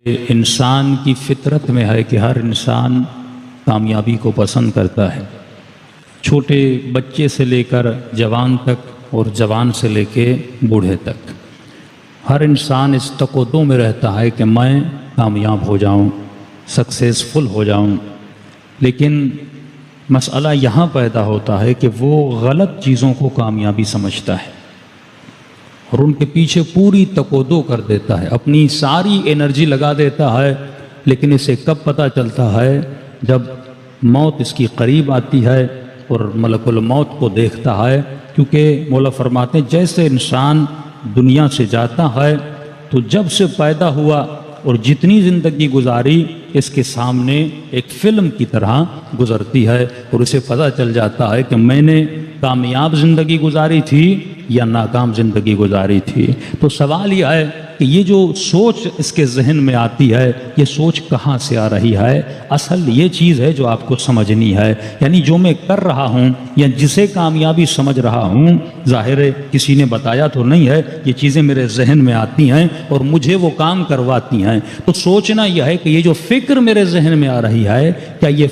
انسان کی فطرت میں ہے کہ ہر انسان کامیابی کو پسند کرتا ہے، چھوٹے بچے سے لے کر جوان تک اور جوان سے لے کے بوڑھے تک ہر انسان اس تقاضے میں رہتا ہے کہ میں کامیاب ہو جاؤں، سکسیسفل ہو جاؤں۔ لیکن مسئلہ یہاں پیدا ہوتا ہے کہ وہ غلط چیزوں کو کامیابی سمجھتا ہے اور ان کے پیچھے پوری تقاضا کر دیتا ہے، اپنی ساری انرجی لگا دیتا ہے۔ لیکن اسے کب پتہ چلتا ہے؟ جب موت اس کی قریب آتی ہے اور ملک الموت کو دیکھتا ہے، کیونکہ مولا فرماتے ہیں جیسے انسان دنیا سے جاتا ہے تو جب سے پیدا ہوا اور جتنی زندگی گزاری اس کے سامنے ایک فلم کی طرح گزرتی ہے اور اسے پتہ چل جاتا ہے کہ میں نے کامیاب زندگی گزاری تھی یا ناکام زندگی گزاری تھی۔ تو سوال یہ ہے کہ یہ جو سوچ اس کے ذہن میں آتی ہے، یہ سوچ کہاں سے آ رہی ہے؟ اصل یہ چیز ہے جو آپ کو سمجھنی ہے، یعنی جو میں کر رہا ہوں یا جسے کامیابی سمجھ رہا ہوں، ظاہر ہے کسی نے بتایا تو نہیں ہے، یہ چیزیں میرے ذہن میں آتی ہیں اور مجھے وہ کام کرواتی ہیں۔ تو سوچنا یہ ہے کہ یہ جو فکر میرے ذہن میں آ رہی ہے، کیا یہ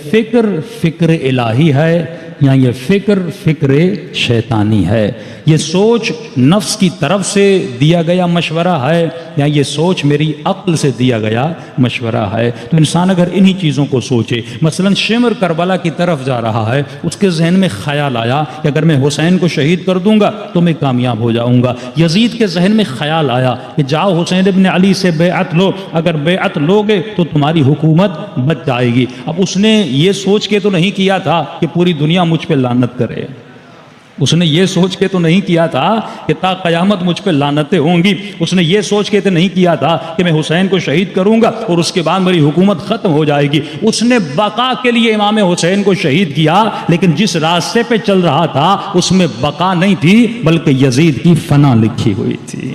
فکر الہی ہے یا یہ فکر شیطانی ہے؟ یہ سوچ نفس کی طرف سے دیا گیا مشورہ ہے یا یہ سوچ میری عقل سے دیا گیا مشورہ ہے؟ تو انسان اگر انہی چیزوں کو سوچے، مثلا شمر کربلا کی طرف جا رہا ہے، اس کے ذہن میں خیال آیا کہ اگر میں حسین کو شہید کر دوں گا تو میں کامیاب ہو جاؤں گا۔ یزید کے ذہن میں خیال آیا کہ جاؤ حسین ابن علی سے بیعت لو، اگر بیعت لوگے تو تمہاری حکومت بچ جائے گی۔ اب اس نے یہ سوچ کے تو نہیں کیا تھا کہ پوری دنیا مجھ پہ لعنت کرے، اس نے یہ سوچ کے تو نہیں کیا تھا کہ تا قیامت مجھ پہ لعنتیں ہوں گی، اس نے یہ سوچ کے تو نہیں کیا تھا کہ میں حسین کو شہید کروں گا اور اس کے بعد میری حکومت ختم ہو جائے گی۔ اس نے بقا کے لیے امام حسین کو شہید کیا، لیکن جس راستے پہ چل رہا تھا اس میں بقا نہیں تھی بلکہ یزید کی فنا لکھی ہوئی تھی۔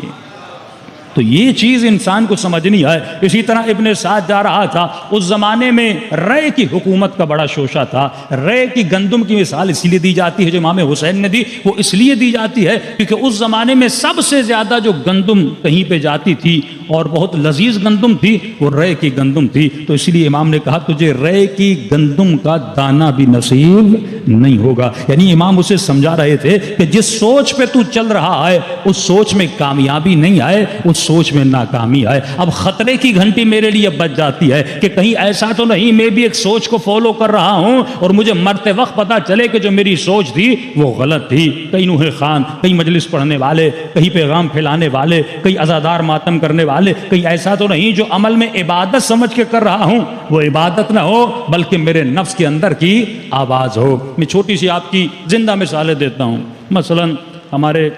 تو یہ چیز انسان کو سمجھنی ہے۔ اسی طرح ابن سعد جا رہا تھا، اس زمانے میں رے کی حکومت کا بڑا شوشہ تھا۔ رے کی گندم کی مثال اس لیے دی جاتی ہے جو امام حسین نے دی، وہ اس لیے دی جاتی ہے کیونکہ اس زمانے میں سب سے زیادہ جو گندم کہیں پہ جاتی تھی اور بہت لذیذ گندم تھی وہ رے کی گندم تھی، تو اس لیے امام نے کہا تجھے رے کی گندم کا دانہ بھی نصیب نہیں ہوگا۔ یعنی امام اسے سمجھا رہے تھے کہ جس سوچ پہ تو چل رہا ہے اس سوچ میں کامیابی نہیں آئے، اس سوچ میں ناکامی آئے۔ اب خطرے کی گھنٹی میرے لیے بج جاتی ہے کہ کہیں ایسا تو نہیں میں بھی ایک سوچ کو فالو کر رہا ہوں اور مجھے مرتے وقت پتا چلے کہ جو میری سوچ تھی وہ غلط تھی۔ کئی نوح خان، کئی مجلس پڑھنے والے، کئی پیغام پھیلانے والے، کئی عزادار ماتم کرنے والے، کئی ایسا تو نہیں جو عمل میں عبادت سمجھ کے کر رہا ہوں وہ عبادت نہ ہو بلکہ میرے نفس کے اندر کی آواز ہو۔ میں چھوٹی سی آپ کی زندہ مثالیں دیتا ہوں۔ مثلا ہمارے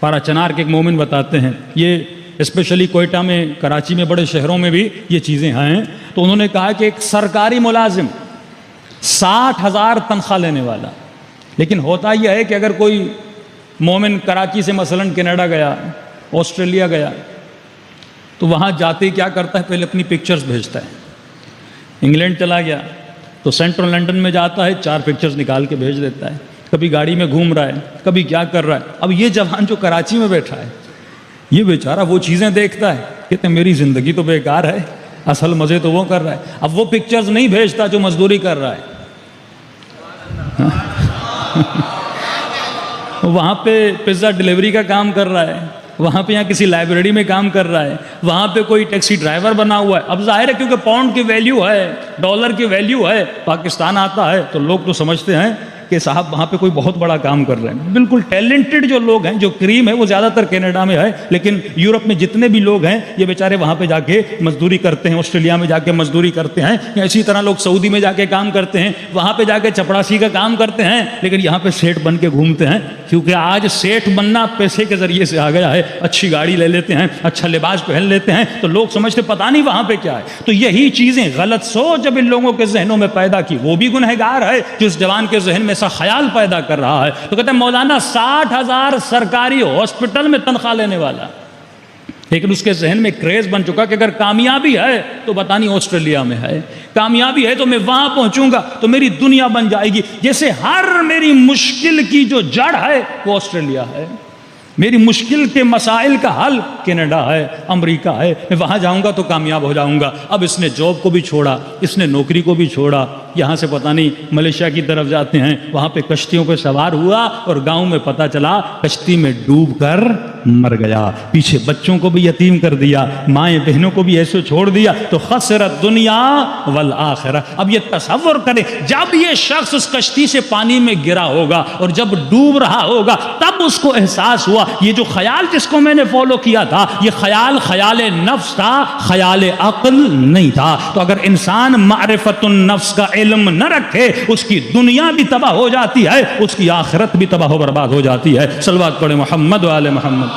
پارا چنار کے ایک مومن بتاتے ہیں، یہ اسپیشلی کوئٹہ میں، کراچی میں، بڑے شہروں میں بھی یہ چیزیں ہیں، تو انہوں نے کہا کہ ایک سرکاری ملازم 60,000 تنخواہ لینے والا، لیکن ہوتا یہ ہے کہ اگر کوئی مومن کراچی سے مثلا کینیڈا گیا، آسٹریلیا گیا، تو وہاں جاتے کیا کرتا ہے؟ پہلے اپنی پکچرز بھیجتا ہے۔ انگلینڈ چلا گیا تو سینٹرل لنڈن میں جاتا ہے، 4 پکچرز نکال کے بھیج دیتا ہے، کبھی گاڑی میں گھوم رہا ہے، کبھی کیا کر رہا ہے۔ اب یہ جوان جو کراچی میں بیٹھا ہے یہ بیچارہ وہ چیزیں دیکھتا ہے، کہتے ہیں میری زندگی تو بیکار ہے، اصل مزے تو وہ کر رہا ہے۔ اب وہ پکچرز نہیں بھیجتا جو مزدوری کر رہا ہے، وہاں پہ پیزا ڈیلیوری کا کام کر رہا ہے، وہاں پہ یہاں کسی لائبریری میں کام کر رہا ہے، وہاں پہ کوئی ٹیکسی ڈرائیور بنا ہوا ہے۔ اب ظاہر ہے کیونکہ پاؤنڈ کی ویلیو ہے، ڈالر کی ویلیو ہے، پاکستان آتا ہے تو لوگ تو سمجھتے ہیں کہ صاحب وہاں پہ کوئی بہت بڑا کام کر رہے ہیں۔ بالکل ٹیلنٹڈ جو لوگ ہیں، جو کریم ہے، وہ زیادہ تر کینیڈا میں ہے، لیکن یورپ میں جتنے بھی لوگ ہیں یہ بیچارے وہاں پہ جا کے مزدوری کرتے ہیں، آسٹریلیا میں جا کے مزدوری کرتے ہیں، یا اسی طرح لوگ سعودی میں جا کے کام کرتے ہیں، وہاں پہ جا کے چپڑاسی کا کام کرتے ہیں، لیکن یہاں پہ سیٹ بن کے گھومتے ہیں، کیونکہ آج سیٹ بننا پیسے کے ذریعے سے آ گیا ہے۔ اچھی گاڑی لے لیتے ہیں، اچھا لباس پہن لیتے ہیں تو لوگ سمجھتے پتہ نہیں وہاں پہ کیا ہے۔ تو یہی چیزیں غلط سوچ جب ان لوگوں کے ذہنوں میں پیدا کی، وہ بھی گنہگار ہے جو اس جوان کے ذہن میں ایسا خیال پیدا کر رہا ہے۔ تو کہتے ہیں مولانا 60,000 سرکاری ہاسپٹل میں تنخواہ لینے والا، لیکن اس کے ذہن میں کریز بن چکا کہ اگر کامیابی ہے تو پتہ نہیں آسٹریلیا میں ہے، کامیابی ہے تو میں وہاں پہنچوں گا تو میری دنیا بن جائے گی، جیسے ہر میری مشکل کی جو جڑ ہے وہ آسٹریلیا ہے۔ میری مشکل کے مسائل کا حل کینیڈا ہے، امریکہ ہے، میں وہاں جاؤں گا تو کامیاب ہو جاؤں گا۔ اب اس نے جاب کو بھی چھوڑا، اس نے نوکری کو بھی چھوڑا، یہاں سے پتہ نہیں ملیشیا کی طرف جاتے ہیں، وہاں پہ کشتیوں پہ سوار ہوا اور گاؤں میں پتہ چلا کشتی میں ڈوب کر مر گیا، پیچھے بچوں کو بھی یتیم کر دیا، مائیں بہنوں کو بھی ایسے چھوڑ دیا، تو خسرت دنیا والآخرہ۔ اب یہ تصور کریں، جب یہ شخص اس کشتی سے پانی میں گرا ہوگا اور جب ڈوب رہا ہوگا تب اس کو احساس ہوا یہ جو خیال جس کو میں نے فالو کیا تھا یہ خیال نفس تھا، خیال عقل نہیں تھا۔ تو اگر انسان معرفت النفس کا علم نہ رکھے اس کی دنیا بھی تباہ ہو جاتی ہے، اس کی آخرت بھی تباہ و برباد ہو جاتی ہے۔ صلوات پڑھیں محمد و آل محمد۔